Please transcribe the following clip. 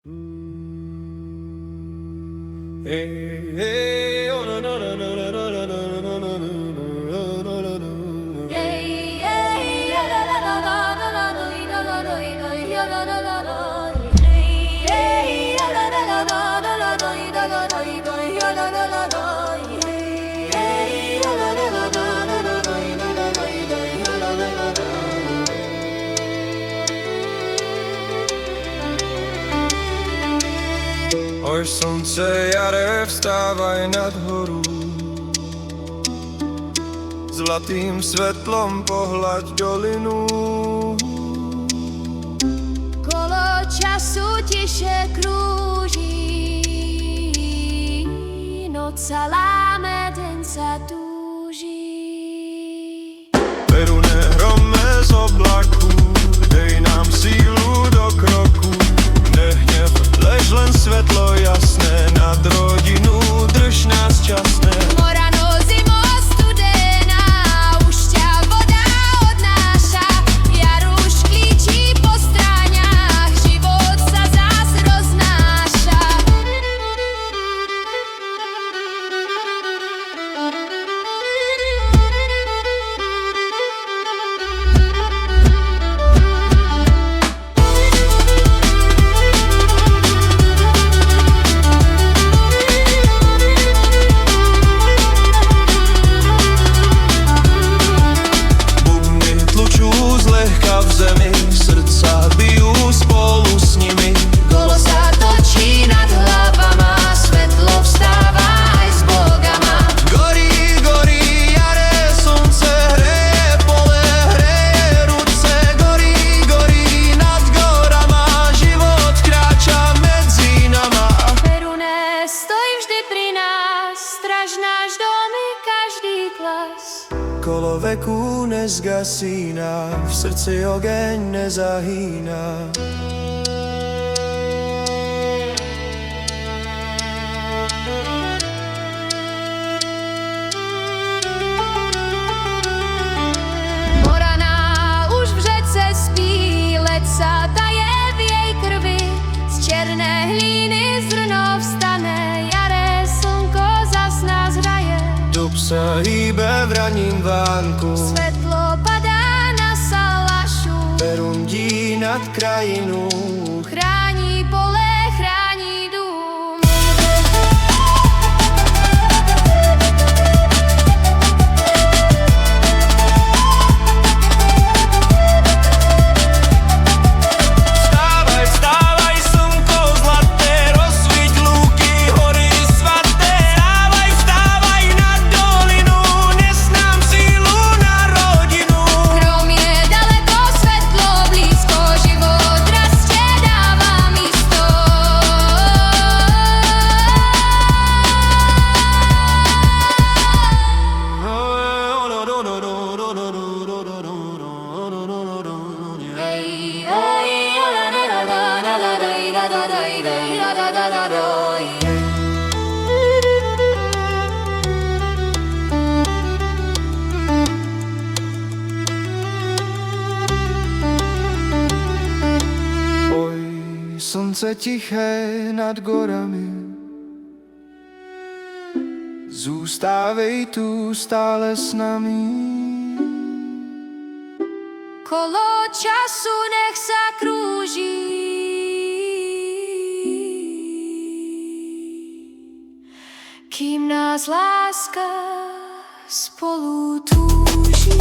Hey, hey, oh, na, na, na, na, na, na, na, na, na, na, na, na. Oj slunce jare, vstávaj nad horu, zlatým svetlom pohľaď dolinu. Kolo času tiše krúži, noc sa láme, deň sa túži. Perune hrome z oblaku, dej nám sílu do kroku. Nehnev, lež len svetlo jasné, nad rodinu drž nás časné. Morano, zimo studená, už ťa voda odnáša. Jar už klíči po stráňach, život sa zás roznáša. Srdca bijú spolu s nimi. Kolo sa točí nad hlavama, svetlo vstáva aj s bogama. Gorí, gorí, jare, slunce hreje, pole hreje ruce. Gorí, gorí, nad gorama, život kráča medzi nama. Perune stojí vždy pri nás, stráž náš dom i každý klas. Kolo veku nezgasína, v srdci ogeň nezahýna. Morana už v řece spí, leď sa taje v jej krvi. Z černé hlíny zrno vstane, jare slnko zas nás hraje. Dub sa hýbe v raním vánku, Svetlo padá na salašu, perundí nad krajinu. chrání pole, chrání dům. Vstávaj, vstávaj, slnko zlaté, rozsviť lúky, hory svaté. Vstávaj, vstávaj nad dolinu, nes nám sílu na rodinu. Hrom je daleko, svetlo blízko, život rastie, dáva místo. Hej, hej, la la la la la la la la la la la la la. Oj, slnce tiché nad gorami, zůstávej tu stále s nami. Kolo času nech sa krúži, kým nás láska spolu túži.